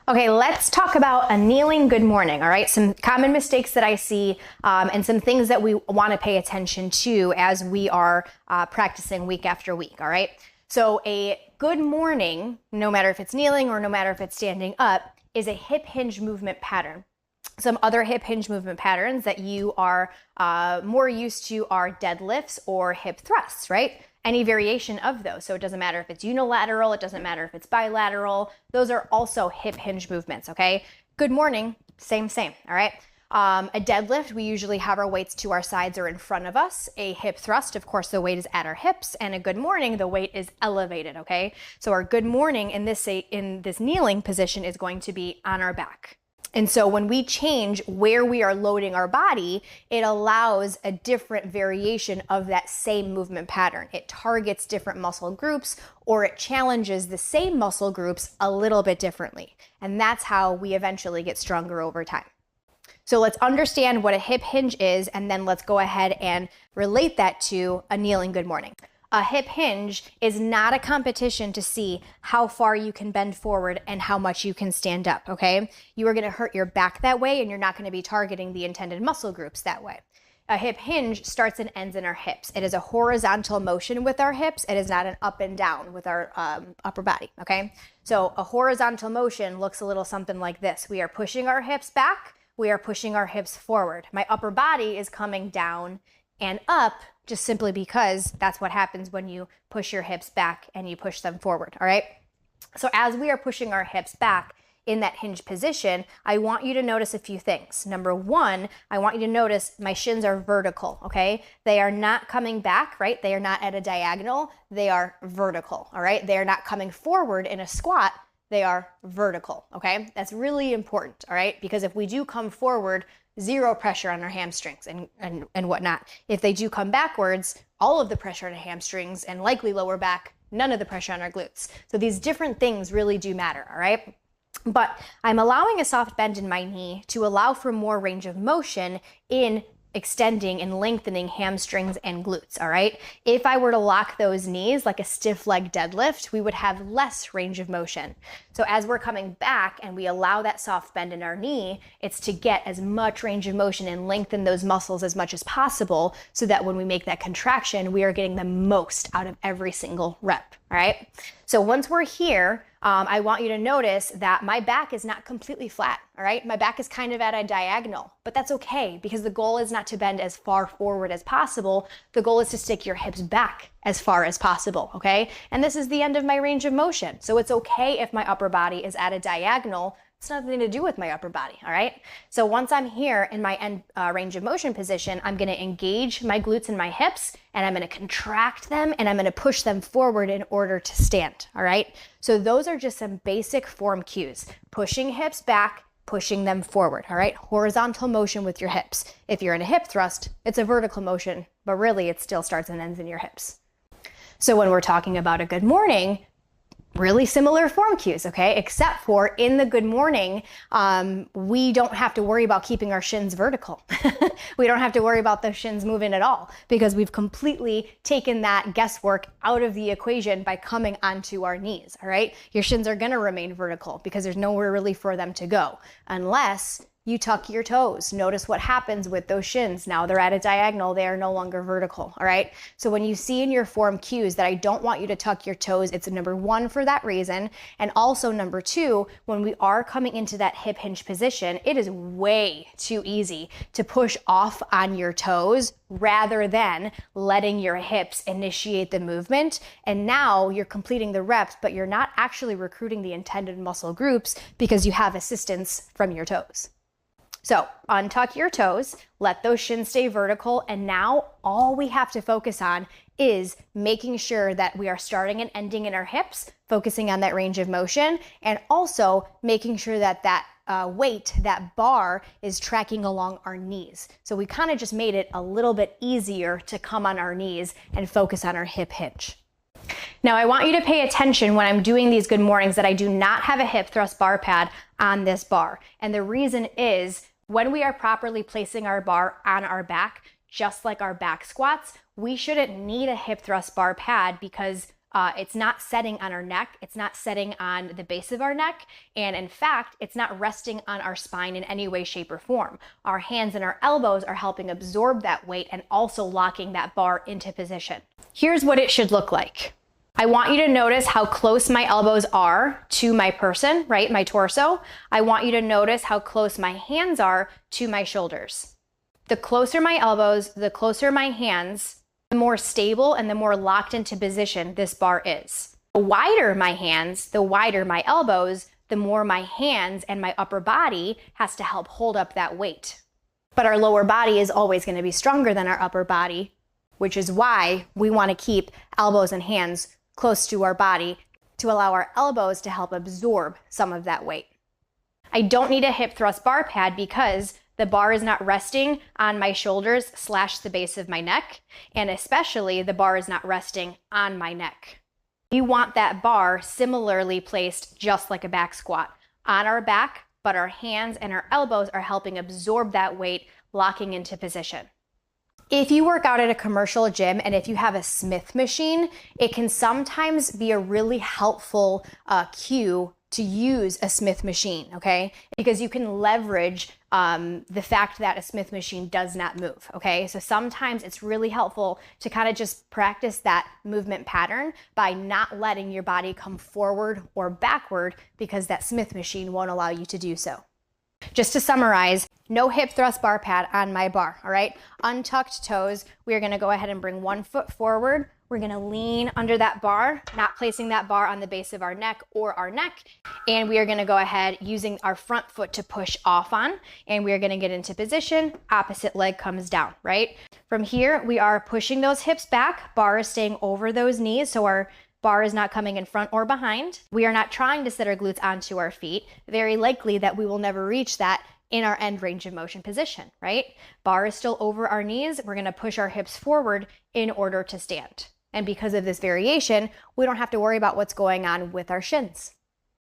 Okay, let's talk about a kneeling good morning, all right? Some common mistakes that I see and some things that we want to pay attention to as we are practicing week after week, all right? So a good morning, no matter if it's kneeling or no matter if it's standing up, is a hip hinge movement pattern. Some other hip hinge movement patterns that you are more used to are deadlifts or hip thrusts, right? Any variation of those. So it doesn't matter if it's unilateral, it doesn't matter if it's bilateral. Those are also hip hinge movements, okay? Good morning, same, all right? A deadlift, we usually have our weights to our sides or in front of us. A hip thrust, of course, the weight is at our hips. And a good morning, the weight is elevated, okay? So our good morning in this kneeling position is going to be on our back. And so when we change where we are loading our body, it allows a different variation of that same movement pattern. It targets different muscle groups, or it challenges the same muscle groups a little bit differently. And that's how we eventually get stronger over time. So let's understand what a hip hinge is, and then let's go ahead and relate that to a kneeling good morning. A hip hinge is not a competition to see how far you can bend forward and how much you can stand up, okay? You are going to hurt your back that way, and you're not going to be targeting the intended muscle groups that way. A hip hinge starts and ends in our hips. It is a horizontal motion with our hips. It is not an up and down with our upper body, okay? So a horizontal motion looks a little something like this. We are pushing our hips back. We are pushing our hips forward. My upper body is coming down and up, just simply because that's what happens when you push your hips back and you push them forward, all right? So as we are pushing our hips back in that hinge position, I want you to notice a few things. Number one, I want you to notice my shins are vertical, okay? They are not coming back, right? They are not at a diagonal. They are vertical, all right? They are not coming forward in a squat. They are vertical, okay? That's really important, all right? Because if we do come forward, zero pressure on our hamstrings and whatnot. If they do come backwards, all of the pressure on our hamstrings and likely lower back, none of the pressure on our glutes. So these different things really do matter, all right? But I'm allowing a soft bend in my knee to allow for more range of motion in extending and lengthening hamstrings and glutes, all right? If I were to lock those knees like a stiff leg deadlift, we would have less range of motion. So as we're coming back and we allow that soft bend in our knee, it's to get as much range of motion and lengthen those muscles as much as possible so that when we make that contraction, we are getting the most out of every single rep, all right? So once we're here, I want you to notice that my back is not completely flat, all right? My back is kind of at a diagonal, but that's okay because the goal is not to bend as far forward as possible. The goal is to stick your hips back as far as possible, okay? And this is the end of my range of motion. So it's okay if my upper body is at a diagonal. It's nothing to do with my upper body, all right? So once I'm here in my end range of motion position, I'm gonna engage my glutes and my hips, and I'm gonna contract them, and I'm gonna push them forward in order to stand, all right? So those are just some basic form cues. Pushing hips back, pushing them forward, all right? Horizontal motion with your hips. If you're in a hip thrust, it's a vertical motion, but really it still starts and ends in your hips. So when we're talking about a good morning, really similar form cues, okay? Except for in the good morning, we don't have to worry about keeping our shins vertical. We don't have to worry about those shins moving at all because we've completely taken that guesswork out of the equation by coming onto our knees, all right? Your shins are gonna remain vertical because there's nowhere really for them to go unless you tuck your toes. Notice what happens with those shins. Now they're at a diagonal, they are no longer vertical, all right? So when you see in your form cues that I don't want you to tuck your toes, it's number one for that reason. And also number two, when we are coming into that hip hinge position, it is way too easy to push off on your toes rather than letting your hips initiate the movement. And now you're completing the reps, but you're not actually recruiting the intended muscle groups because you have assistance from your toes. So untuck your toes, let those shins stay vertical, and now all we have to focus on is making sure that we are starting and ending in our hips, focusing on that range of motion, and also making sure that that weight, that bar, is tracking along our knees. So we kind of just made it a little bit easier to come on our knees and focus on our hip hinge. Now I want you to pay attention when I'm doing these good mornings that I do not have a hip thrust bar pad on this bar. And the reason is when we are properly placing our bar on our back, just like our back squats, we shouldn't need a hip thrust bar pad because It's not setting on our neck. It's not setting on the base of our neck. And in fact, it's not resting on our spine in any way, shape, or form. Our hands and our elbows are helping absorb that weight and also locking that bar into position. Here's what it should look like. I want you to notice how close my elbows are to my person, right? My torso. I want you to notice how close my hands are to my shoulders. The closer my elbows, the closer my hands, the more stable and the more locked into position this bar is. The wider my hands, the wider my elbows, the more my hands and my upper body has to help hold up that weight. But our lower body is always going to be stronger than our upper body, which is why we want to keep elbows and hands close to our body to allow our elbows to help absorb some of that weight. I don't need a hip thrust bar pad because the bar is not resting on my shoulders / the base of my neck, and especially the bar is not resting on my neck. You want that bar similarly placed just like a back squat on our back, but our hands and our elbows are helping absorb that weight, locking into position. If you work out at a commercial gym and if you have a Smith machine, it can sometimes be a really helpful cue to use a Smith machine, okay? Because you can leverage the fact that a Smith machine does not move, okay? So sometimes it's really helpful to kind of just practice that movement pattern by not letting your body come forward or backward because that Smith machine won't allow you to do so. Just to summarize, no hip thrust bar pad on my bar, all right? Untucked toes. We are gonna go ahead and bring one foot forward. We're gonna lean under that bar, not placing that bar on the base of our neck or our neck. And we are gonna go ahead using our front foot to push off on. And we are gonna get into position, opposite leg comes down, right? From here, we are pushing those hips back, bar is staying over those knees, so our bar is not coming in front or behind. We are not trying to sit our glutes onto our feet. Very likely that we will never reach that in our end range of motion position, right? Bar is still over our knees. We're gonna push our hips forward in order to stand. And because of this variation, we don't have to worry about what's going on with our shins.